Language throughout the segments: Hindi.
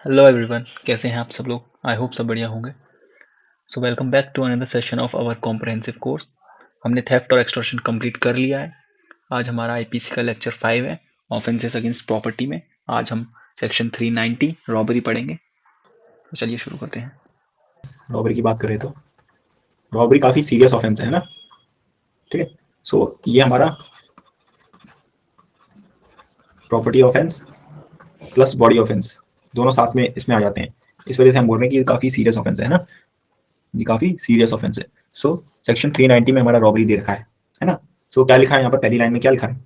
हेलो एवरीवन, कैसे हैं आप सब लोग। आई होप सब बढ़िया होंगे। So welcome back to another session of our comprehensive course. हमने थेफ्ट और एक्सटॉर्शन कंप्लीट कर लिया है। आज हमारा आईपीसी का लेक्चर 5 है, ऑफेंसेस अगेंस्ट प्रॉपर्टी में। आज हम सेक्शन 390 रॉबरी पढ़ेंगे। तो चलिए शुरू करते हैं। रॉबरी की बात करें तो रॉबरी काफी सीरियस ऑफेंस है ना। ठीक है। सो ये हमारा property offence plus body offence दोनों साथ में इसमें आ जाते हैं। इस वजह से हम बोल रहे हैं कि ये काफी सीरियस ऑफेंस है ना। ये काफी सीरियस ऑफेंस है। सो सेक्शन 390 में हमारा रॉबरी दे रखा है ना। सो क्या लिखा है यहाँ पर पहली लाइन में, क्या लिखा है?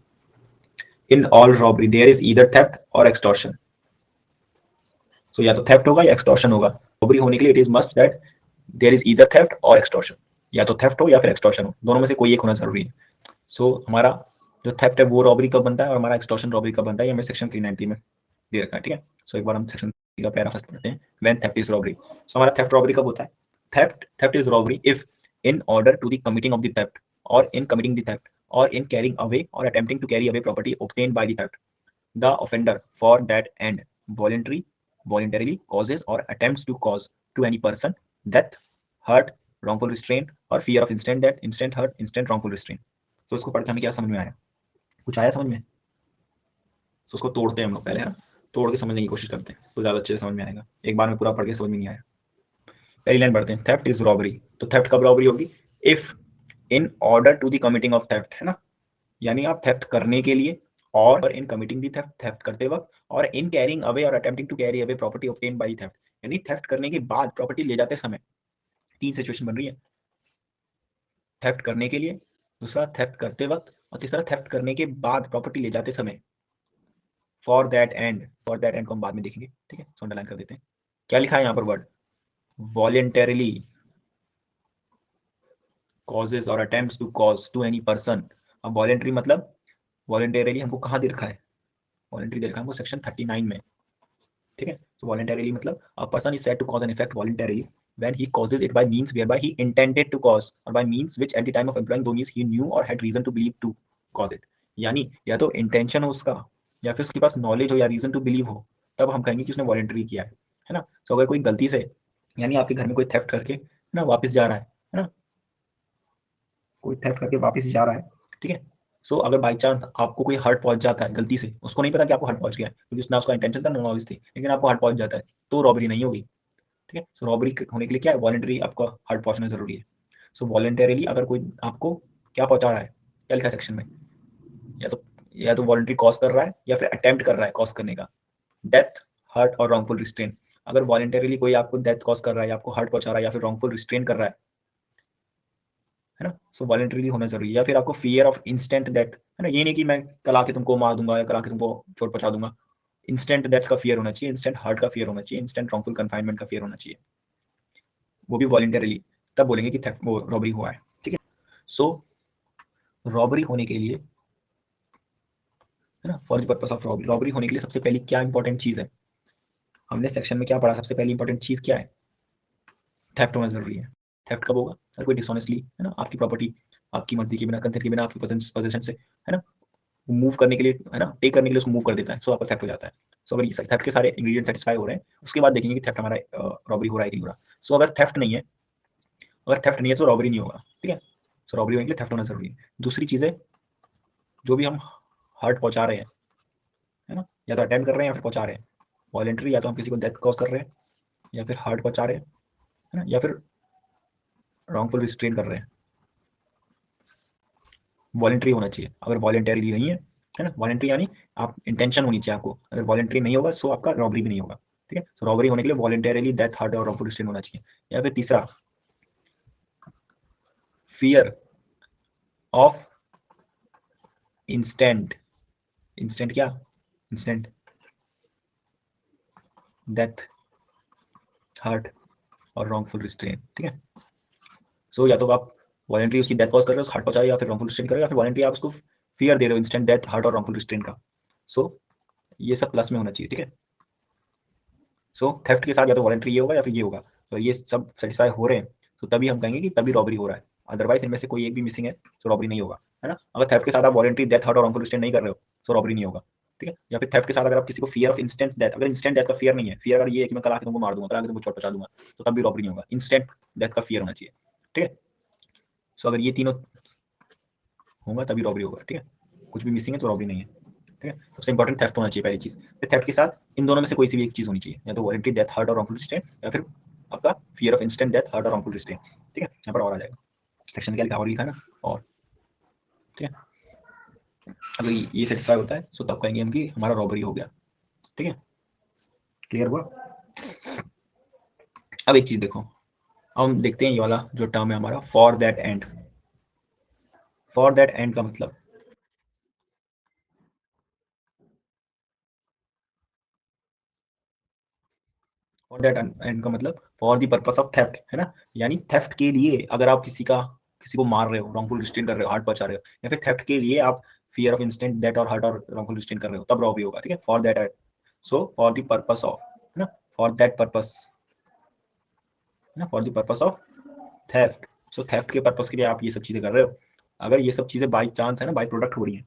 In all robbery there is either theft और एक्सटॉर्शन। सो या तो थेफ्ट होगा या एक्सटॉर्शन होगा। रॉबरी होने के लिए it is must that there is either theft और एक्सटॉर्शन। या तो थेफ्ट हो या फिर एक्सटॉर्शन हो, दोनों में से कोई एक होना जरूरी है। सो हमारा जो थेफ्ट है वो रॉबरी कब बनता है और हमारा एक्सटॉर्शन रॉबरी कब बनता है, ये हमें सेक्शन 390 में दे रखा है। ठीक है। सो एक बार हम सेक्शन का पैरा फर्स्ट पढ़ते हैं। When theft is robbery. So हमारा थेफ्ट रॉबरी कब होता है? Theft is robbery if in order to the committing of the theft और इन कमिटिंग द थेफ्ट और इन कैरिंग अवे और attempting to carry away property obtained by the theft, the offender for that end voluntarily causes or attempts to cause to any person death, hurt, wrongful restraint or fear of instant death, instant hurt, instant wrongful restraint. तो इसको पढ़ के हमें क्या समझ में आया? कुछ आया समझ में? तो उसको तोड़ते हैं हम लोग पहले, है ना। तोड़ के समझने की कोशिश करते हैं तो ज्यादा अच्छे से समझ में आएगा। एक बार में पूरा पढ़ के समझ में नहीं आया। पहली लाइन पढ़ते हैं। Theft is robbery. तो थेफ्ट कब रॉबरी होगी? If in order to the committing of theft, है ना। यानी आप थेफ्ट करने के लिए or in committing the theft, theft करते वक्त, और इन कैरिंग अवे और attempting to carry away property obtained by theft, यानी थेफ्ट करने के बाद प्रॉपर्टी ले जाते समय। तीन सिचुएशन बन रही है। थेफ्ट करने के लिए, दूसरा थेफ्ट करते वक्त, और तीसरा थेफ्ट करने के बाद प्रॉपर्टी ले जाते समय। फॉर दैट एंड को हम बाद में देखेंगे। ठीक है, अंडरलाइन कर देते हैं। क्या लिखा है यहाँ पर वर्ड? वॉलेंटरली causes और attempts to cause to any person। अब वॉलेंटरी मतलब वॉलेंटरली हमको कहाँ दे रखा है? वॉलेंटरी दे रखा है हमको सेक्शन 39 में। ठीक है। तो वॉलेंटरली मतलब a person is said to cause an effect voluntarily when he causes it by means whereby he intended to cause or by means which at the time of employing those means he knew or had reason to believe to cause it। यानी या तो इंटेंशन हो उसका, या फिर उसके पास नॉलेज हो या रीजन टू बिलीव हो, तब हम कहेंगे कि उसने वॉलेंटरी किया है ना। तो अगर कोई गलती से, यानी आपके घर में कोई थेफ्ट करके ना वापस जा रहा है ना, कोई थेफ्ट करके वापस जा रहा है, ठीक है। सो अगर बाई चांस आपको कोई हर्ट पहुंच जाता है गलती से, उसको नहीं पता कि आपको हर्ट पहुंच गया है क्योंकि उसने उसका इंटेंशन था, नॉलेज थी, लेकिन आपको हर्ट पहुंच जाता है, तो रॉबरी नहीं होगी। ठीक है। सो रॉबरी होने के लिए क्या है? वॉलेंटरी आपका हर्ट पहुंचना जरूरी है। सो वॉलेंटरीली अगर कोई आपको क्या पहुंचा रहा है, क्या लिखा है सेक्शन में? या तो वॉलेंटरी कॉज कर रहा है या फिर अटेम्प्ट कर रहा है कॉज करने का। डेथ, हर्ट और रॉन्गफुल रिस्ट्रेन। अगर वॉलेंटरीली कोई आपको डेथ कॉज कर रहा है या आपको हर्ट पहुंचा रहा है या फिर रॉन्गफुल रिस्ट्रेन कर रहा है ना, सो वॉलेंटरीली होना जरूरी है। या फिर आपको फियर ऑफ इंस्टेंट डेथ, है ना। ये नहीं कि मैं कल आके तुमको मार दूंगा या कल आके तुमको चोट पहुंचा दूंगा। इंस्टेंट डेथ का फियर होना चाहिए, इंस्टेंट हर्ट का फियर होना चाहिए, इंस्टेंट रॉन्गफुल कन्फाइनमेंट का फियर होना चाहिए, वो भी वॉलेंटरीली, तब बोलेंगे कि वो रॉबरी हुआ है। ठीक है। सो रॉबरी होने के लिए, है ना, for the purpose of robbery, robbery होने के लिए सबसे पहली क्या इंपॉर्टेंट चीज है? हमने सेक्शन में क्या पढ़ा? सबसे पहली इंपॉर्टेंट चीज क्या है? थेफ्ट होना जरूरी है। थेफ्ट कब होगा? अगर कोई डिसऑनेस्टली, है ना, आपकी प्रॉपर्टी आपकी मर्जी के बिना, कंसेंट के बिना आपकी पोजीशन से, है ना, मूव करने के लिए, है ना, टेक करने के लिए उसको मूव कर देता है, सो आपका थेफ्ट हो जाता है। सो अगर थेफ्ट के सारे इंग्रेडिएंट सेटिस्फाई हो रहे हैं, उसके बाद देखेंगे कि थेफ्ट हमारा रॉबरी हो रहा है कि नहीं हो रहा। सो अगर थेफ्ट नहीं है, तो रॉबरी नहीं होगा। ठीक है। सो रॉबरी होने के लिए थेफ्ट होना जरूरी है। दूसरी चीज है, जो भी हम हर्ट पहुंचा रहे हैं, है ना, या तो अटेम्प्ट कर रहे हैं या फिर पहुंचा रहे हैं, वॉलेंटरी, या तो हम किसी को डेथ कॉज कर रहे हैं या फिर हर्ट पहुंचा रहे हैं, है ना, या फिर रॉन्गफुल रिस्ट्रेन कर रहे हैं, वॉलेंटरी होना चाहिए। अगर वॉलेंटरी नहीं है ना, वॉलेंटरी यानी आप इंटेंशन होनी चाहिए आपको। अगर वॉलेंटरी नहीं होगा सो आपका रॉबरी भी नहीं होगा। ठीक है। तो रॉबरी होने के लिए वॉलेंटरीली डेथ, हर्ट और रॉन्गफुल रिस्ट्रेन होना चाहिए। या फिर तीसरा, फियर ऑफ इंस्टेंट, इंस्टेंट क्या? इंस्टेंट डेथ, हर्ट और रॉन्गफुल रिस्ट्रेन। ठीक है। सो या तो आप वॉलेंटरी उसकी डेथ कॉज कर रहे हो, हार्ट पहुंचा रहे हो, या फिर रॉन्गफुल रिस्ट्रेन कर रहे हो, या फिर वॉलेंटरी आप उसको फियर दे रहे हो, इंस्टेंट डेथ, हार्ट और रॉन्गफुल रिस्ट्रेन का। सो ये सब प्लस में होना चाहिए। ठीक है। सो थेफ्ट के साथ या तो वॉलेंटरी ये होगा या फिर ये होगा, तो ये सब सेटिस्फाई हो रहे हैं, तो तभी हम कहेंगे कि तभी रॉबरी हो रहा है। अदरवाइज इनमें से कोई एक भी मिसिंग है तो रॉबरी नहीं होगा, है ना। अगर थेफ्ट के साथ आप वॉलेंटरी डेथ, हार्ट और रॉन्गफुल रिस्ट्रेन नहीं कर रहे हो, तो रॉबरी नहीं होगा। ठीक है। या फिर थेफ्ट के साथ अगर आप किसी को फियर ऑफ इंस्टेंट डेथ, अगर इंस्टेंट डेथ का फियर नहीं है, फियर अगर ये है कि मैं कल आके तुमको मार दूंगा, कल आके तुमको चोट पहुंचा दूंगा, तो तब भी रॉबरी नहीं होगा। इंस्टेंट डेथ का फियर होना चाहिए, ठीक है। सो अगर ये तीनों होगा तभी रॉबरी होगा, ठीक है। कुछ भी मिसिंग है तो रॉबरी नहीं है, ठीक है। सबसे इंपॉर्टेंट थेफ्ट होना चाहिए पहली चीज। फिर थेफ्ट के साथ इन दोनों में से कोई सी भी एक चीज होनी चाहिए, या तो वॉलंटरी डेथ, हर्ट और रॉन्गफुल रिस्ट्रेंट, या फिर आपका fear of instant death, hurt और रॉन्गफुल रिस्ट्रेंट, ठीक है। यहाँ पर और आ जाएगा सेक्शन क्या लिखा, और लिखा ना, और, ठीक है। अगर ये सेटिस्फाई होता है तो तब कहेंगे हम कि हमारा रॉबरी हो गया, ठीक है। क्लियर हुआ। अब एक चीज देखो, हम देखते हैं ये वाला जो टर्म है हमारा, for that and. For that and का मतलब, फॉर दैट एंड का मतलब for the purpose of theft, है ना। यानी थेफ्ट के लिए अगर आप किसी को मार रहे हो, रॉन्गफुल रिस्ट्रेन कर रहे हो, हार्ट पहुंचा रहे हो, या फिर थेफ्ट के लिए आप फियर ऑफ इंस्टेंट डेथ और हर्ट और रॉन्गफुल रिस्ट्रेन कर रहे हो, तब रॉबरी होगा, ठीक है। For that end, so for the purpose of, है ना, फॉर दैट पर्पस, है ना, for the purpose of theft. So theft के पर्पस के लिए आप ये सब चीजें कर रहे हो। अगर ये सब चीजें बाई चांस, है ना, बाई प्रोडक्ट हो रही है,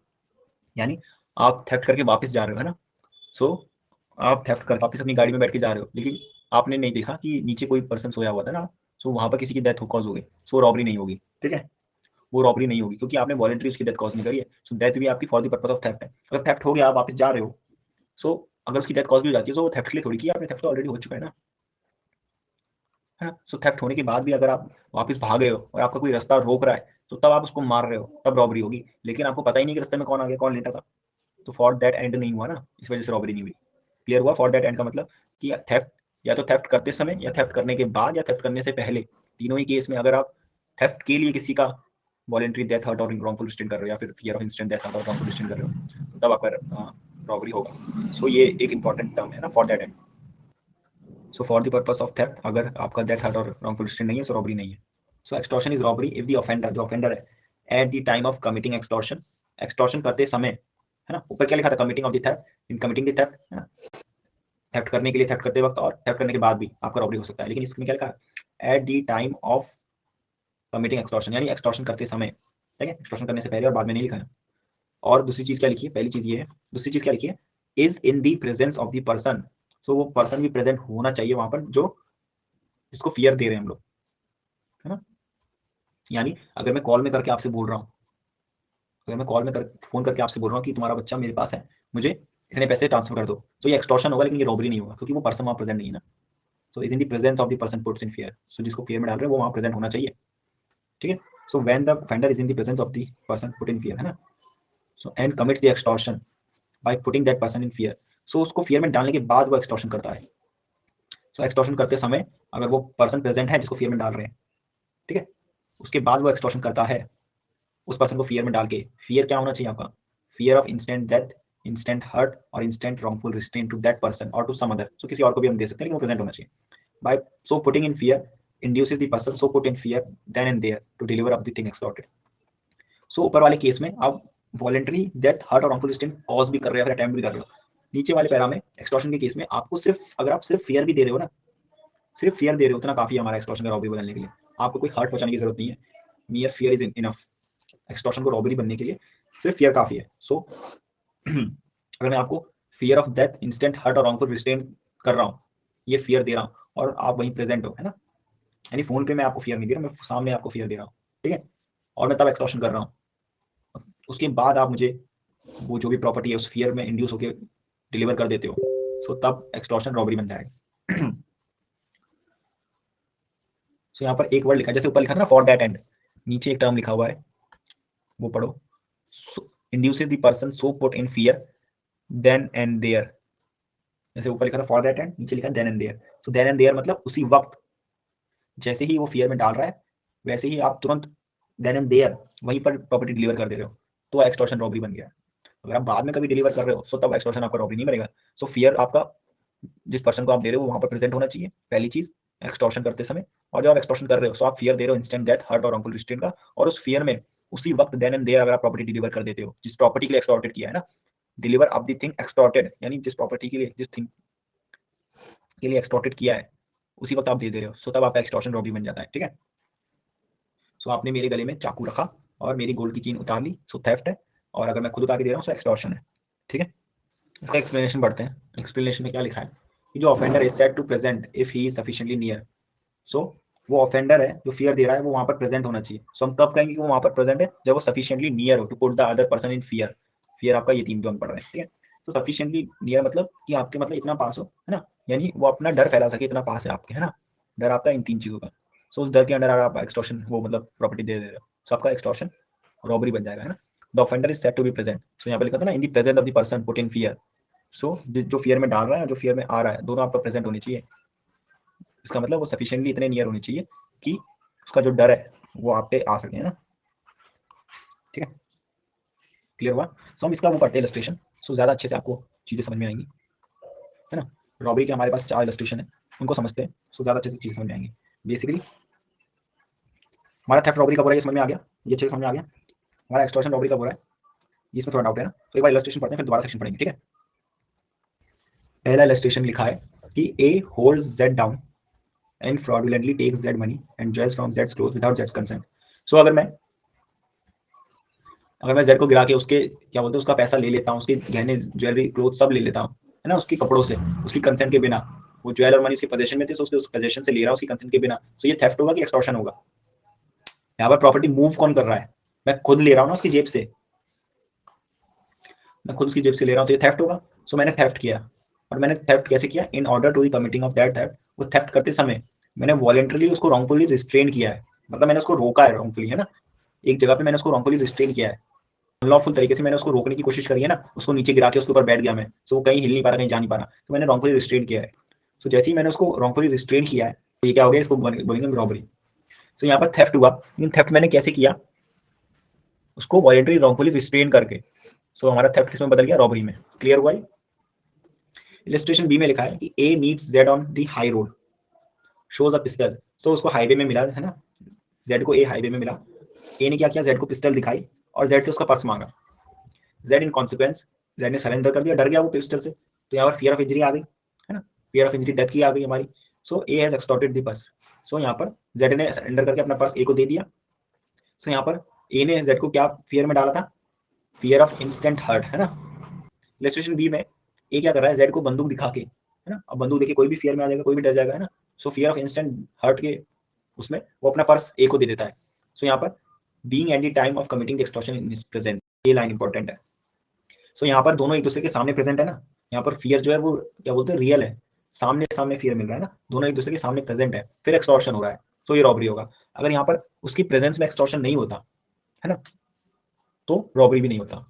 यानी आप थेफ्ट करके वापस जा रहे हो, है ना। सो आप थेफ्ट कर वापस अपनी गाड़ी में बैठ के जा रहे हो, लेकिन आपने नहीं देखा कि नीचे कोई पर्सन सोया हुआ था ना, सो वहां पर किसी की डेथ कॉज हो गई, सो रॉबरी नहीं होगी, ठीक है। वो रॉबरी नहीं होगी क्योंकि आपने वॉलंटरी उसकी डेथ कॉज नहीं करी है। सो डेथ भी आपकी for the purpose of theft है। अगर थेफ्ट हो गया, आप वापस जा रहे हो, सो अगर उसकी डेथ कॉज भी हो जाती है, तो वो थेफ्ट के लिए थोड़ी की, आपने थेफ्ट तो ऑलरेडी हो चुका है ना, है ना। सो थेफ्ट होने के बाद भी अगर आप वापस भाग रहे हो और आपका कोई रास्ता रोक रहा है, तो तब आप उसको मार रहे हो, तब रॉबरी होगी। लेकिन आपको पता ही नहीं कि रास्ते में कौन आ गया, कौन लेटा था, तो फॉर दैट एंड नहीं हुआ ना, इस वजह से रॉबरी नहीं हुई। क्लियर हुआ। फॉर दैट एंड का मतलब कि थेफ्ट, या तो थेफ्ट करते समय, या थेफ्ट करने के बाद, या थेफ्ट करने से पहले, तीनों ही केस में अगर आप थेफ्ट के लिए किसी का वॉलंटरी डेथ, हर्ट और रॉन्गफुल रिस्ट्रेन कर रहे हो, या फिर fear of instant death, hurt और रॉन्गफुल रिस्ट्रेन कर रहे हो, तब आपका रॉबरी होगा। सो ये एक इंपॉर्टेंट टर्म है ना, for that end. So for the purpose of theft, अगर आपका डेथ, हर्ट और रॉन्गफुल रिस्ट्रेन नहीं है, सो रॉबरी नहीं है। So extortion is robbery if the offender, जो ऑफेंडर है, at the time of committing extortion, extortion करते समय, है ना, ऊपर क्या लिखा था, committing of the theft, in committing the theft, है ना, थेफ्ट करने के लिए, थेफ्ट करते वक्त और थेफ्ट करने के बाद भी आपका रॉबरी हो सकता है। लेकिन इसमें क्या लिखा है, at the time of committing extortion, यानी एक्सटॉर्शन करते समय, ठीक है। एक्सटॉर्शन करने से पहले और बाद में नहीं लिखा है। और दूसरी चीज क्या लिखी है, पहली चीज ये है, दूसरी चीज क्या लिखी है, is in the presence of the person. So वो पर्सन भी प्रेजेंट होना चाहिए वहां पर, जो जिसको फियर दे रहे हैं हम लोग, है ना। यानी अगर मैं कॉल में करके आपसे बोल रहा हूँ, अगर मैं कॉल में फोन करके आपसे बोल रहा हूँ कि तुम्हारा बच्चा मेरे पास है, मुझे इतने पैसे ट्रांसफर कर दो, तो ये एक्सटॉर्शन होगा, लेकिन ये रॉबरी नहीं होगा, क्योंकि वो पर्सन वहां प्रेजेंट नहीं है ना। So is in the presence of the person puts in fear, so जिसको फियर में डाल रहे हैं वो वहां प्रेजेंट होना चाहिए, ठीक है। So when the offender is in the presence of the person put in fear, है ना, so and commits the extortion by putting that person in fear, so उसको फियर में डालने के बाद वो एक्सटॉर्शन करता है। सो एक्सटॉर्शन करते समय अगर वो पर्सन प्रेजेंट है जिसको फियर में डाल रहे हैं, ठीक है, उसके बाद वो एक्सटॉर्शन करता है, उस पर्सन को फियर में डाल के, फियर क्या होना चाहिए आपका, fear of instant death, instant hurt और instant wrongful restraint to that person और टू सम अदर, सो किसी और को भी हम दे सकते हैं, लेकिन वो प्रेजेंट होना चाहिए। By so putting in fear induces the person so put in fear then and there to deliver up the thing extorted. सो ऊपर वाले केस में आप वॉलंटरी डेथ, हर्ट और रॉन्गफुल रिस्ट्रेन कॉज भी कर रहे हो, अटेम्प्ट भी कर रहे हो। नीचे वाले पैरा में एक्सटॉर्शन के केस में आपको सिर्फ, अगर आप सिर्फ फियर भी दे रहे हो ना, सिर्फ फियर दे रहे हो, उतना काफी है हमारा एक्सटॉर्शन का रॉबरी बनने के लिए। आपको कोई हर्ट पहुंचाने की जरूरत नहीं है, मियर फियर इज इनफ। एक्सटॉर्शन को रॉबरी बनने के लिए सिर्फ फियर काफी है। सो अगर मैं आपको fear of death, instant hurt और रॉन्गफुल रिस्ट्रेन कर रहा हूँ, ये फियर दे रहा हूँ, और आप वहीं प्रेजेंट हो, है ना, यानी फोन पे मैं आपको फियर नहीं दे रहा, मैं सामने आपको फियर दे रहा हूँ, ठीक है, और मैं तब एक्सटॉर्शन कर रहा हूँ, उसके बाद आप मुझे वो जो भी प्रॉपर्टी है उस फियर में इंड्यूस होकर डिलीवर कर देते हो, सो तब एक्सटॉर्शन रॉबरी बन जाएगा। सो यहाँ पर एक वर्ड लिखा है, जैसे ऊपर लिखा था ना फॉर दैट एंड, नीचे एक टर्म लिखा हुआ है, वो पढ़ो, induces the person so put in fear then and there. जैसे ऊपर लिखा था फॉर दैट एंड, नीचे लिखा then and there. So then and there मतलब उसी वक्त, जैसे ही वो फियर में डाल रहा है, वैसे ही आप तुरंत देन एंड देयर वहीं पर प्रॉपर्टी डिलीवर कर दे रहे हो, तो एक्सटॉर्शन रॉबरी बन गया। अगर आप बाद में कभी डिलीवर कर रहे हो, सो तब एक्सटॉर्शन आपका रॉबरी नहीं बनेगा। सो फियर आपका, जिस पर्सन को आप दे रहे हो वहां पर प्रेजेंट होना चाहिए, पहली चीज एक्सटॉर्शन करते समय। और जब आप एक्सटॉर्शन कर रहे हो, सो आप फियर दे रहे हो इंस्टेंट डेथ, हर्ट और रॉन्गफुल रिस्ट्रेन का, और उस फियर में उसी वक्त देन एंड देयर अगर आप प्रॉपर्टी डिलीवर कर देते हो, जिस प्रॉपर्टी के लिए एक्सटॉर्टेड किया है ना, deliver up the thing extorted, यानी जिस प्रॉपर्टी के लिए, जिस थिंग के लिए एक्सटॉर्टेड किया है, उसी वक्त आप दे दे रहे हो, सो तब आपका एक्सटॉर्शन रॉबरी बन जाता है, ठीक है। सो आपने मेरे गले में चाकू रखा और मेरी गोल्ड की चेन उतार ली, सो थेफ्ट है, और अगर मैं खुद उतार के दे रहा हूँ, सो एक्सटॉर्शन है, ठीक है। इसका एक्सप्लेनेशन पढ़ते हैं। एक्सप्लेनेशन में क्या लिखा है कि जो offender is said to present if he is sufficiently near. So वो ऑफेंडर है जो फियर दे रहा है वो वहां पर प्रेजेंट होना चाहिए। सो हम तब कहेंगे कि वो वहां पर प्रेजेंट है जब वो सफिशिएंटली नियर हो to put the other person in fear. Fear आपका ये 3 जो हम पढ़ रहे हैं, ठीक है। तो सफिशिएंटली नियर मतलब कि आपके मतलब इतना पास हो, है ना, यानी वो अपना डर फैला सके, इतना पास है आपके, है ना, डर आपका इन 3 चीजों का। सो उस डर के अंडर अगर आप एक्सटॉर्शन वो मतलब प्रॉपर्टी दे रहे हो, सो आपका एक्सटॉर्शन रॉबरी बन जाएगा, है ना। The offender is said to be present. So यहाँ पे लिखा था ना, in the presence of the person put in fear. So जो फियर में डाल रहा है और जो फियर में आ रहा है दोनों आपका प्रेजेंट होनी चाहिए। इसका मतलब वो सफिशिएंटली इतने नियर होनी चाहिए कि उसका जो डर है वो आप पे आ सके, है ना, ठीक है। क्लियर हुआ। सो हम इसका वो करते हैं इलस्ट्रेशन, सो ज्यादा अच्छे से आपको चीजें समझ में आएंगी, है ना। रॉबरी के हमारे पास 4 इलस्ट्रेशन है, उनको समझते हैं, सो ज्यादा अच्छे से चीजें समझ में आएंगी। बेसिकली हमारा थेफ्ट रॉबरी कब हो रहा है ये समझ में आ गया, ये अच्छे से समझ में आ गया। हमारा एक्सटॉर्शन रॉबरी कब हो रहा है इसमें थोड़ा डाउट है ना, तो एक बार इलस्ट्रेशन पढ़ते हैं फिर दोबारा सेक्शन पढ़ेंगे, ठीक है। पहला इलस्ट्रेशन लिखा है कि A holds Z down and fraudulently takes Z money and jewels from Z's clothes without Z's consent. So अगर मैं Z को गिरा के उसके क्या बोलते हैं उसका पैसा ले लेता हूँ, उसके गहने ज्वेलरी क्लोथ सब ले लेता हूँ, है ना, उसके कपड़ों से, उसकी कंसेंट के बिना, वो ज्वेल और मनी उसके पोजेशन में थे, तो उसके उस पोजेशन से ले रहा हूँ उसकी कंसेंट के बिना, तो ये थेफ्ट होगा कि एक्सटॉर्शन होगा। यहाँ पर प्रॉपर्टी मूव कौन कर रहा है, मैं खुद ले रहा हूँ ना उसकी जेब से, मैं खुद उसकी जेब से ले रहा हूँ, तो ये थेफ्ट होगा। सो मैंने थेफ्ट किया, और मैंने थेफ्ट कैसे किया, in order to the committing of that theft. वो थेफ्ट करते समय मैंने वॉलेंटरली उसको रॉन्गफुली रिस्ट्रेन किया है, मतलब मैंने उसको रोका है रॉन्गफुली, है ना, एक जगह पे मैंने उसको रॉन्गफुली रिस्ट्रेन किया है, अनलॉफुल तरीके से मैंने उसको रोकने की कोशिश करी है ना, उसको नीचे गिरा के उसके ऊपर बैठ गया मैं, सो वो कहीं हिल नहीं पा रहा, कहीं जा नहीं पा रहा, तो मैंने रॉन्गफुली रिस्ट्रेन किया है। सो जैसे ही मैंने उसको रॉन्गफुली रिस्ट्रेन किया है तो ये क्या हो गया, इसको बोलेंगे रॉबरी। सो यहाँ पर थेफ्ट हुआ, लेकिन थेफ्ट मैंने कैसे किया, उसको वॉलेंटरी रॉन्गफुली रिस्ट्रेन करके। सो हमारा थेफ्ट किसमें बदल गया, रॉबरी में। क्लियर हुआ। इलस्ट्रेशन बी में लिखा है कि A meets Z on the high road, shows a pistol. So उसको हाईवे में मिला, है ना, जेड को ए हाईवे में मिला, ए ने क्या किया, जेड को पिस्टल दिखाई और जेड से उसका पर्स मांगा। जेड इन कॉन्सिक्वेंस, जेड ने सरेंडर कर दिया, डर गया वो पिस्टल से, तो यहाँ पर फियर ऑफ इंजरी आ गई, है ना, फियर ऑफ इंजरी डेथ की आ गई हमारी। सो ए हैज एक्सटॉर्टेड द पर्स। सो यहाँ पर जेड ने सरेंडर करके अपना पर्स ए को दे दिया। सो यहाँ पर ए ने जेड को क्या फियर में डाला था, फियर ऑफ इंस्टेंट हर्ट, है ना। इलस्ट्रेशन बी में ए क्या कर रहा है, जेड को बंदूक दिखा के, है ना, अब बंदूक देखे कोई भी फियर में आ जाएगा, कोई भी डर जाएगा, है ना। So fear of instant hurt के उसमें वो अपना पर्स ए को दे देता है। सो यहाँ पर being at the time of committing the extortion in his presence, ये लाइन इंपॉर्टेंट है। सो यहाँ पर दोनों एक दूसरे के सामने प्रेजेंट है ना, यहाँ पर फियर जो है वो क्या बोलते हैं, रियल है, सामने सामने फियर मिल रहा है ना, दोनों एक दूसरे के सामने प्रेजेंट है, फिर एक्सटॉर्शन हो रहा है, तो ये रॉबरी होगा। अगर यहाँ पर उसकी प्रेजेंस में एक्सटॉर्शन नहीं होता, है ना, तो रॉबरी भी नहीं होता।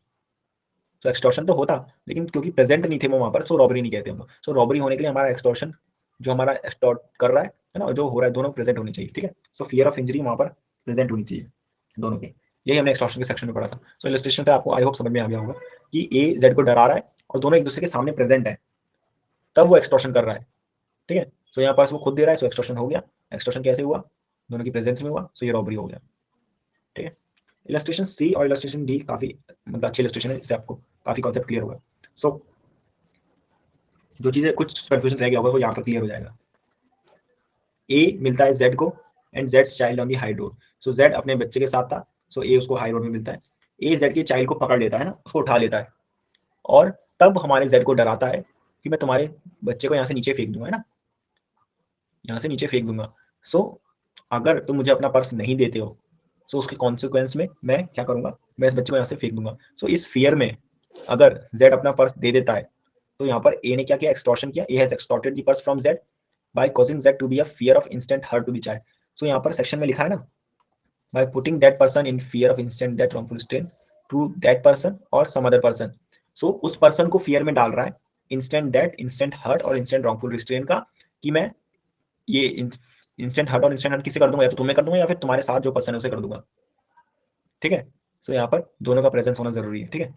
तो एक्सटॉर्शन तो होता, लेकिन क्योंकि प्रेजेंट नहीं थे वो वहां पर, सो रॉबरी नहीं कहते हम। सो रॉबरी होने के लिए हमारा एक्सटॉर्शन जो हमारा एक्सटॉर्ट कर रहा है ना, जो हो रहा है, दोनों प्रेजेंट होनी चाहिए, ठीक है। सो फियर ऑफ इंजरी वहां पर प्रेजेंट होनी चाहिए दोनों की। यही हमने एक्सटॉर्शन के सेक्शन में पढ़ा था। सो इलस्ट्रेशन से आपको आई होप समझ में आ गया होगा कि ए जेड को डरा रहा है और दोनों एक दूसरे के सामने प्रेजेंट है, तब वो एक्सटॉर्शन कर रहा है, ठीक है। सो यहाँ पास वो खुद दे रहा है, सो एक्सटॉर्शन हो गया। एक्सटॉर्शन कैसे हुआ, दोनों की प्रेजेंस में हुआ, सो ये रॉबरी हो गया, ठीक है। इलस्ट्रेशन सी और इलस्ट्रेशन डी काफी मतलब अच्छी इलस्ट्रेशन है, इससे आपको काफी कॉन्सेप्ट क्लियर होगा। सो जो चीजें कुछ कंफ्यूजन रह गया होगा वो यहाँ पर क्लियर हो जाएगा। ए मिलता है जेड को and Jades child on the high road. So Z अपने बच्चे के साथ था, सो ए उसको हाई रोड में मिलता है। ए जेड के चाइल्ड को पकड़ लेता है ना, उसको उठा लेता है, और तब हमारे जेड को डराता है कि मैं तुम्हारे बच्चे को यहाँ से नीचे फेंक दूंगा, है ना, यहाँ से नीचे फेंक दूंगा। सो अगर तुम मुझे अपना पर्स नहीं देते हो, सो उसके कॉन्सिक्वेंस में मैं क्या करूंगा, मैं इस बच्चे को यहाँ से फेंक दूंगा। सो इस फियर में अगर जेड अपना पर्स दे देता है, तो यहाँ पर ए ने क्या किया, एक्सटॉर्शन किया। A has extorted the purse from Z by causing Z to be a fear of instant hurt to the child. So यहाँ पर सेक्शन में लिखा है ना, by putting that person in fear of instant death wrongful strain to that person or some other person. So उस पर्सन को फियर में डाल रहा है इंस्टेंट डेथ, इंस्टेंट हर्ट और इंस्टेंट रॉन्गफुल रिस्ट्रेन का, कि मैं ये इंस्टेंट हर्ट और इंस्टेंट हर्ट किसे कर दूंगा, या तो तुम्हें कर दूंगा या फिर तुम्हारे साथ जो पर्सन है उसे कर दूंगा, ठीक है। सो यहाँ पर दोनों का प्रेजेंस होना जरूरी है, ठीक है।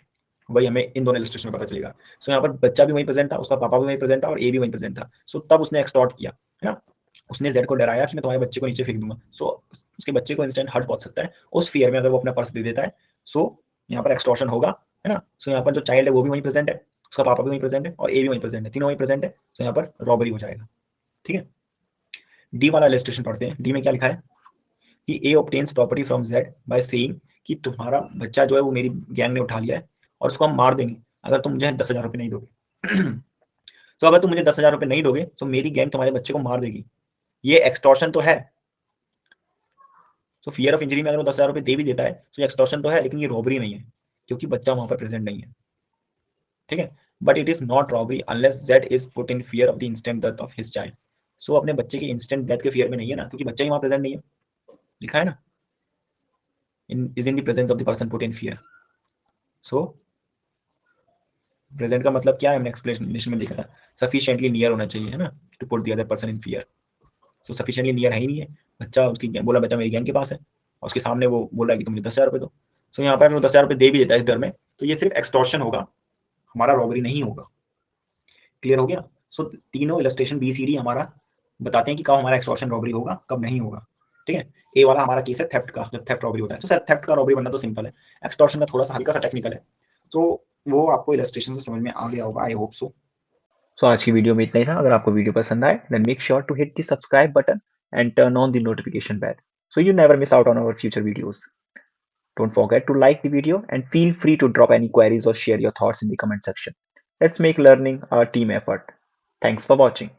वही हमें इन दोनों इलस्ट्रेशन में पता चलेगा। सो यहाँ पर बच्चा भी वहीं प्रेजेंट था, उसका पापा भी वहीं प्रेजेंट था और ए भी वहीं प्रेजेंट था। सो तब उसने एक्सटॉर्ट किया, है ना, उसने जेड को डराया कि मैं तुम्हारे बच्चे को नीचे फेंक दूंगा। सो उसके बच्चे को इंस्टेंट हर्ट पहुंच सकता है, उस फियर में अगर वो अपना पर्स दे देता है, सो यहाँ पर एक्सटॉर्शन होगा, है ना। सो यहाँ पर जो चाइल्ड है वो भी वहीं प्रेजेंट है, उसका पापा भी वहीं प्रेजेंट है और ए भी वहीं प्रेजेंट है, तीनों वहीं प्रेजेंट है। सो यहाँ पर रॉबरी हो जाएगा, ठीक है। डी वाला इलस्ट्रेशन पढ़ते हैं। डी में क्या लिखा है कि A obtains property from Z by saying कि तुम्हारा बच्चा जो है वो मेरी गैंग ने उठा लिया है और उसको हम मार देंगे अगर तुम मुझे 10,000 रुपये नहीं दोगे। तो अगर तुम मुझे 10,000 रुपए नहीं दोगे तो मेरी गैंग तुम्हारे बच्चे को मार देगी। ये एक्सटॉर्शन तो है। तो फियर ऑफ इंजरी में अगर वो 10,000 रुपए दे भी देता है तो एक्सटॉर्शन तो है, लेकिन ये रॉबरी नहीं है क्योंकि बच्चा वहां पर प्रेजेंट नहीं है। ठीक है, but it is not robbery unless that is put in fear of the instant death of his child. So अपने बच्चे के इंस्टेंट डेथ के फियर में नहीं है ना, क्योंकि बच्चा ही वहां प्रेजेंट नहीं है, लिखा है ना, in the presence of the person put in fear. So present का मतलब क्या है, हमने एक्सप्लेनेशन में देखा था, सफिशिएंटली नियर होना चाहिए, है ना, to put the other person in fear. So sufficiently near है ही नहीं है, बच्चा उसकी बोला बच्चा मेरी गैंग के पास है और उसके सामने वो बोल रहा है कि तुम मुझे 10,000 रुपए दो। सो यहाँ पर 10,000 रुपए दे भी देता है इस डर में, तो ये सिर्फ एक्सटॉर्शन होगा, हमारा रॉबरी नहीं होगा। क्लियर हो गया? सो तीनों इलस्ट्रेशन बी सी डी हमारा बताते हैं कि कब हमारा एक्सटॉर्शन रॉबरी होगा, कब नहीं होगा। ठीक है, ए वाला हमारा केस है थेफ्ट का, जब थेफ्ट रॉबरी होता है। तो सर थेफ्ट का रॉबरी बनना तो सिंपल है, एक्सटॉर्शन का थोड़ा सा हल्का सा टेक्निकल है। तो वो आपको इलस्ट्रेशन से समझ में आ गया होगा, आई होप सो। सो आज की वीडियो में इतना ही था। अगर आपको वीडियो पसंद आए then make sure to hit the subscribe button and turn on the notification bell so you never miss out on our future videos. Don't forget to like the video and feel free to drop any queries or share your thoughts in the comment section. Let's make learning a team effort. Thanks for watching.